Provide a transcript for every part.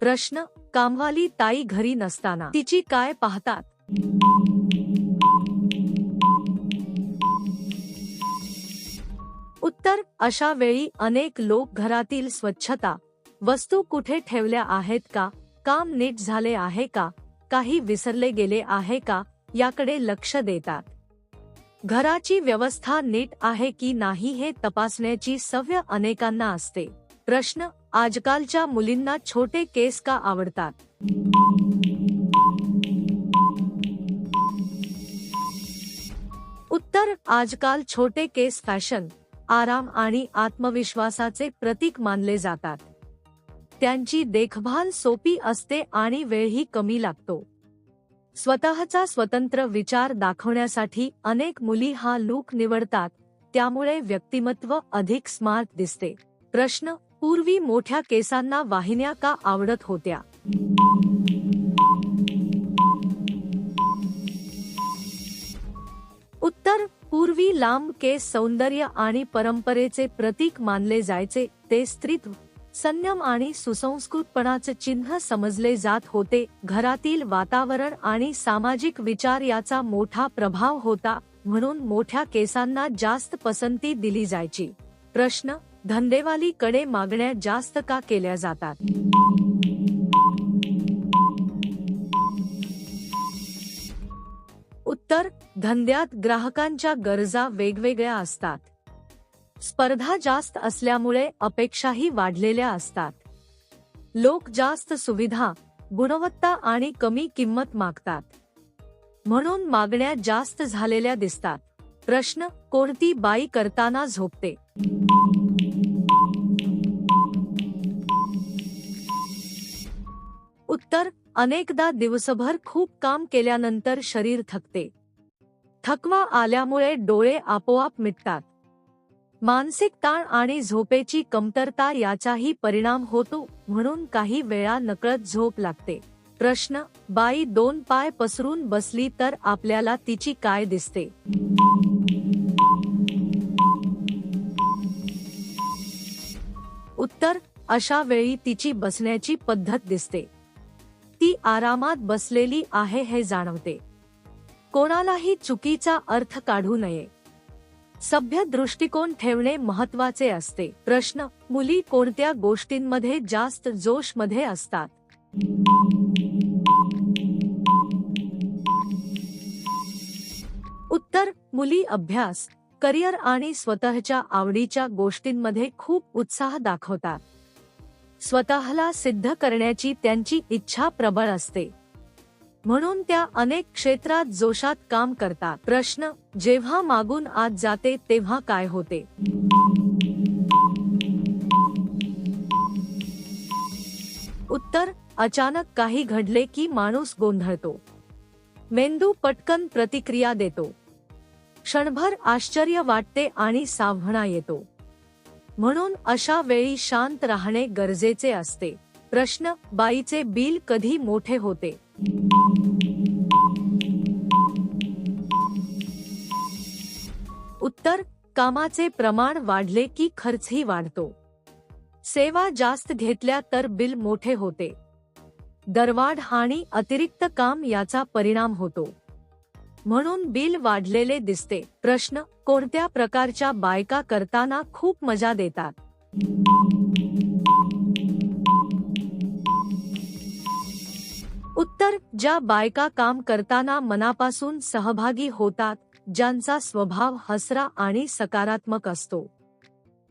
प्रश्न, कामवाली ताई घरी नसताना तिची काय पाहतात? उत्तर, अशा वेळी अनेक लोक घरातील स्वच्छता, वस्तू कुठे ठेवल्या आहेत का, काम नीट झाले आहे का, काही विसरले गेले आहे का याकडे लक्ष देतात. घराची व्यवस्था नीट आहे की नाही हे तपासण्याची सवय अनेकांना असते. प्रश्न, आजकालच्या मुलींना छोटे केस का आवडतात? उत्तर, आजकाल छोटे केस फॅशन, आराम आणि आत्मविश्वासाचे प्रतीक मानले जातात. त्यांची देखभाल सोपी असते आणि वेळही कमी लागतो. स्वतःचा स्वतंत्र विचार दाखवण्यासाठी अनेक मुली हा लूक निवडतात, त्यामुळे व्यक्तिमत्व अधिक स्मार्ट दिसते. प्रश्न, पूर्वी मोठ्या केसांना वाहिन्या का आवडत होत्या? उत्तर, पूर्वी लांब केस सौंदर्य आणि परंपरेचे प्रतीक मानले जायचे. ते स्त्रीत्व, संयम आणि सुसंस्कृतपणाचे चिन्ह समजले जात होते. घरातील वातावरण आणि सामाजिक विचार याचा मोठा प्रभाव होता, म्हणून मोठ्या केसांना जास्त पसंती दिली जायची. प्रश्न, धंदेवाली कडे मागण्या जास्त का केल्या जातात? उत्तर, धंद्यात ग्राहकांच्या गरजा वेगवेगळ्या असतात. स्पर्धा जास्त असल्यामुळे अपेक्षाही वाढलेल्या असतात. लोक जास्त सुविधा, गुणवत्ता आणि कमी किंमत मागतात, म्हणून मागण्या जास्त झालेल्या दिसतात. प्रश्न, कोणती बाई करताना झोपते? उत्तर, अनेकदा दिवसभर खूप काम केल्यानंतर शरीर थकते. थकवा आल्यामुळे डोळे आपोआप मिटतात. मानसिक ताण आणि झोपेची कमतरता याचाही परिणाम होतो, म्हणून काही वेळा नकळत झोप लागते. प्रश्न, बाई दोन पाय पसरून बसली तर आपल्याला तिची काय दिसते? उत्तर, अशा वेळी तिची बसण्याची पद्धत दिसते. ती आरामात बसलेली आहे हे जाणवते. कोणालाही चुकीचा अर्थ काढू नये. सभ्य दृष्टिकोन ठेवणे महत्त्वाचे असते. प्रश्न, मुली कोणत्या गोष्टींमध्ये जास्त जोश मध्ये असतात? उत्तर, मुली अभ्यास, करिअर आणि स्वतःच्या आवडीच्या गोष्टींमध्ये खूप उत्साह दाखवतात. स्वतःला सिद्ध करण्याची त्यांची इच्छा प्रबळ असते, म्हणून त्या अनेक क्षेत्रात जोशात काम करतात. प्रश्न, जेव्हा मागून आत जाते तेव्हा काय होते? उत्तर, अचानक काही घडले की माणूस गोंधळतो. मेंदू पटकन प्रतिक्रिया देतो. क्षणभर आश्चर्य वाटते आणि सावधानता येतो, म्हणून अशा वेळी शांत राहणे गरजेचे असते. प्रश्न, बाईचे बिल कधी मोठे होते? उत्तर, कामाचे प्रमाण वाढले की खर्चही वाढतो. सेवा जास्त घेतल्या तर बिल मोठे होते. दरवाढ आणि अतिरिक्त काम याचा परिणाम होतो, म्हणून बिल वाढलेले दिसते. प्रश्न, कोणत्या प्रकारच्या बायका करताना खूप मजा देतात? उत्तर, ज्या बायका काम करताना मनापासून सहभागी होतात, ज्यांचा स्वभाव हसरा आणि सकारात्मक असतो.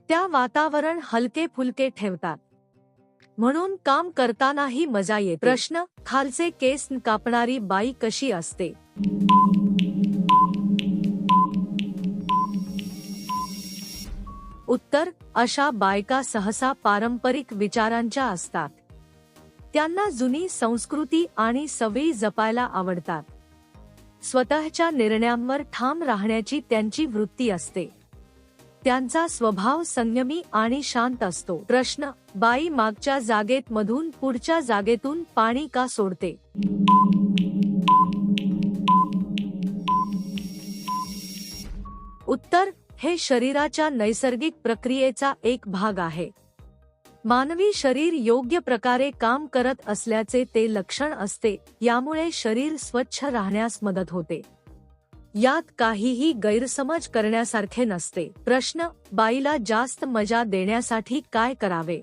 त्या वातावरण हलके फुलके ठेवतात, म्हणून काम करतानाही मजा येते. प्रश्न, खालचे केस कापणारी बाई कशी असते? उत्तर, अशा बायका सहसा पारंपरिक विचारांच्या असतात. त्यांना जुनी संस्कृती आणि सवयी जपायला आवडतात. स्वतःच्या निर्णयांवर ठाम राहण्याची त्यांची वृत्ती असते. त्यांचा स्वभाव संयमी आणि शांत असतो. प्रश्न, बाई मागच्या जागेत मधून पुढच्या जागेतून पाणी का सोडते? उत्तर, हे शरीराच्या नैसर्गिक प्रक्रियेचा एक भाग आहे. मानवी शरीर योग्य प्रकारे काम करत असल्याचे ते लक्षण असते, यामुळे शरीर स्वच्छ राहण्यास मदत होते. यात काहीही गैरसमज करण्यासारखे नसते. प्रश्न: बाईला जास्त मजा देण्यासाठी काय करावे?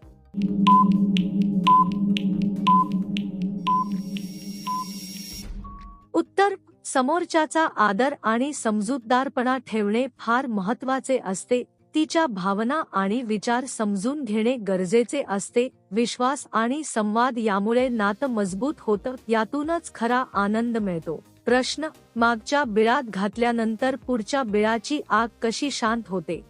उत्तर: समोरच्याचा आदर आणि समजूतदारपणा ठेवणे फार महत्त्वाचे असते. तिच्या भावना आणि विचार समजून घेणे गरजेचे असते. विश्वास आणि संवाद यामुळे नातं मजबूत होतं, यातूनच खरा आनंद मिळतो. प्रश्न: मागच्या बिळात घातल्यानंतर पुढच्या बिळाची आग कशी शांत होते?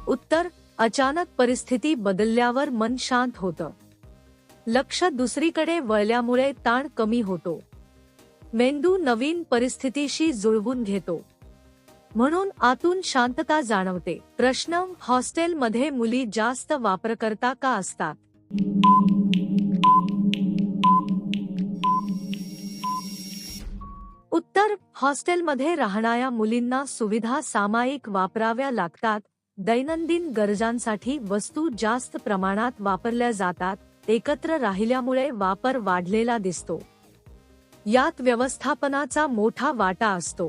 उत्तर: अचानक परिस्थिती बदलल्यावर मन शांत होतं. लक्ष दुसरीकडे वळल्यामुळे ताण कमी होतो. मेंदू नवीन परिस्थितीशी जुळवून घेतो, म्हणून आतून शांतता जाणवते. प्रश्न: हॉस्टेलमध्ये मुली जास्त वापरकर्ता का असतात? उत्तर: हॉस्टेलमध्ये राहणाऱ्या मुलींना सुविधा सामायिक वापराव्या लागतात. दैनंदिन गरजांसाठी वस्तू जास्त प्रमाणात वापरल्या जातात. एकत्र राहिल्यामुळे वापर वाढलेला दिसतो. यात व्यवस्थापनाचा मोठा वाटा असतो.